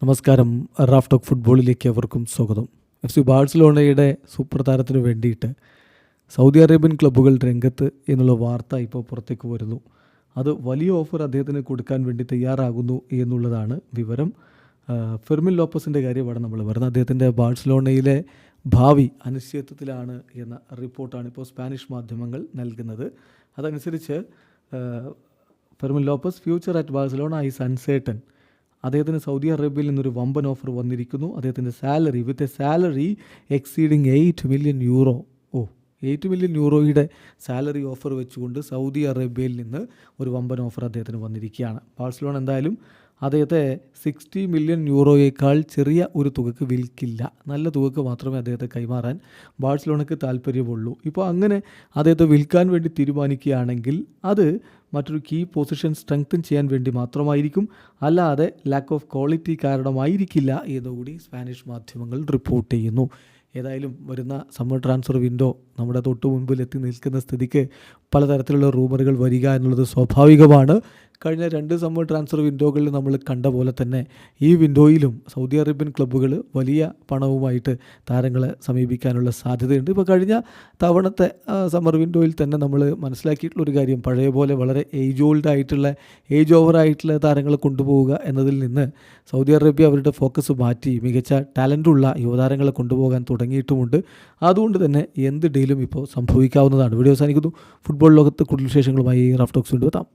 നമസ്കാരം. Raf talk ഫുട്ബോളിലേക്ക് അവർക്കും സ്വാഗതം. FC ബാഴ്സലോണയുടെ സൂപ്പർ താരത്തിന് വേണ്ടിയിട്ട് സൗദി അറേബ്യൻ ക്ലബ്ബുകൾ രംഗത്ത് എന്നുള്ള വാർത്ത ഇപ്പോൾ പുറത്തേക്ക് വരുന്നു. അത് വലിയ ഓഫർ അദ്ദേഹത്തിന് കൊടുക്കാൻ വേണ്ടി തയ്യാറാകുന്നു എന്നുള്ളതാണ് വിവരം. ഫെർമിൻ ലോപ്പസിൻ്റെ കാര്യമാണ് നമ്മൾ പറയുന്നത്. അദ്ദേഹത്തിൻ്റെ ബാഴ്സലോണയിലെ ഭാവി അനിശ്ചിതത്വത്തിലാണ് എന്ന റിപ്പോർട്ടാണ് ഇപ്പോൾ സ്പാനിഷ് മാധ്യമങ്ങൾ നൽകുന്നത്. അതനുസരിച്ച് Fermin Lopez future at Barcelona is uncertain. അദ്ദേഹത്തിന് സൗദി അറേബ്യയിൽ നിന്നൊരു വമ്പൻ ഓഫർ വന്നിരിക്കുന്നു. അദ്ദേഹത്തിൻ്റെ salary with a salary exceeding 8 million euro 8 million യൂറോയുടെ സാലറി ഓഫർ വെച്ചുകൊണ്ട് സൗദി അറേബ്യയിൽ നിന്ന് ഒരു വമ്പൻ ഓഫർ അദ്ദേഹത്തിന് വന്നിരിക്കുകയാണ്. ബാഴ്സലോണ എന്തായാലും അദ്ദേഹത്തെ 60 മില്യൺ യൂറോയേക്കാൾ ചെറിയ ഒരു തുകക്ക് വിൽക്കില്ല. നല്ല തുകക്ക് മാത്രമേ അദ്ദേഹത്തെ കൈമാറാൻ ബാഴ്സലോണയ്ക്ക് താല്പര്യമുള്ളൂ. ഇപ്പോൾ അങ്ങനെ അദ്ദേഹത്തെ വിൽക്കാൻ വേണ്ടി തീരുമാനിക്കുകയാണെങ്കിൽ അത് മറ്റൊരു കീ പൊസിഷൻ സ്ട്രെങ്തൻ ചെയ്യാൻ വേണ്ടി മാത്രമായിരിക്കും, അല്ലാതെ ലാക്ക് ഓഫ് ക്വാളിറ്റി കാരണമായിരിക്കില്ല എന്നുകൂടി സ്പാനിഷ് മാധ്യമങ്ങൾ റിപ്പോർട്ട് ചെയ്യുന്നു. ഏതായാലും വരുന്ന സമ്മർ ട്രാൻസ്ഫർ വിൻഡോ നമ്മുടെ തൊട്ട് മുൻപിൽ എത്തി നിൽക്കുന്ന സ്ഥിതിക്ക് പലതരത്തിലുള്ള റൂമറുകൾ വരിക എന്നുള്ളത് സ്വാഭാവികമാണ്. കഴിഞ്ഞ 2 സമ്മർ ട്രാൻസ്ഫർ വിൻഡോകളിൽ നമ്മൾ കണ്ട പോലെ തന്നെ ഈ വിൻഡോയിലും സൗദി അറേബ്യൻ ക്ലബ്ബുകൾ വലിയ പണവുമായിട്ട് താരങ്ങളെ സമീപിക്കാനുള്ള സാധ്യതയുണ്ട്. ഇപ്പോൾ കഴിഞ്ഞ തവണത്തെ സമ്മർ വിൻഡോയിൽ തന്നെ നമ്മൾ മനസ്സിലാക്കിയിട്ടുള്ളൊരു കാര്യം, പഴയ പോലെ വളരെ ഏജ് ഓവറായിട്ടുള്ള താരങ്ങളെ കൊണ്ടുപോവുക എന്നതിൽ നിന്ന് സൗദി അറേബ്യ അവരുടെ ഫോക്കസ് മാറ്റി മികച്ച ടാലൻ്റുള്ള യുവതാരങ്ങളെ കൊണ്ടുപോകാൻ തുടങ്ങിയിട്ടുമുണ്ട്. അതുകൊണ്ട് തന്നെ എന്ത് ഡീലും ഇപ്പോൾ സംഭവിക്കാവുന്നതാണ്. വീഡിയോ അവസാനിക്കുന്നു. ഫുട്ബോൾ ലോകത്ത് കൂടുതൽ വിശേഷങ്ങളുമായി റാഫ് ടോക്സ് വീണ്ടും എത്താം.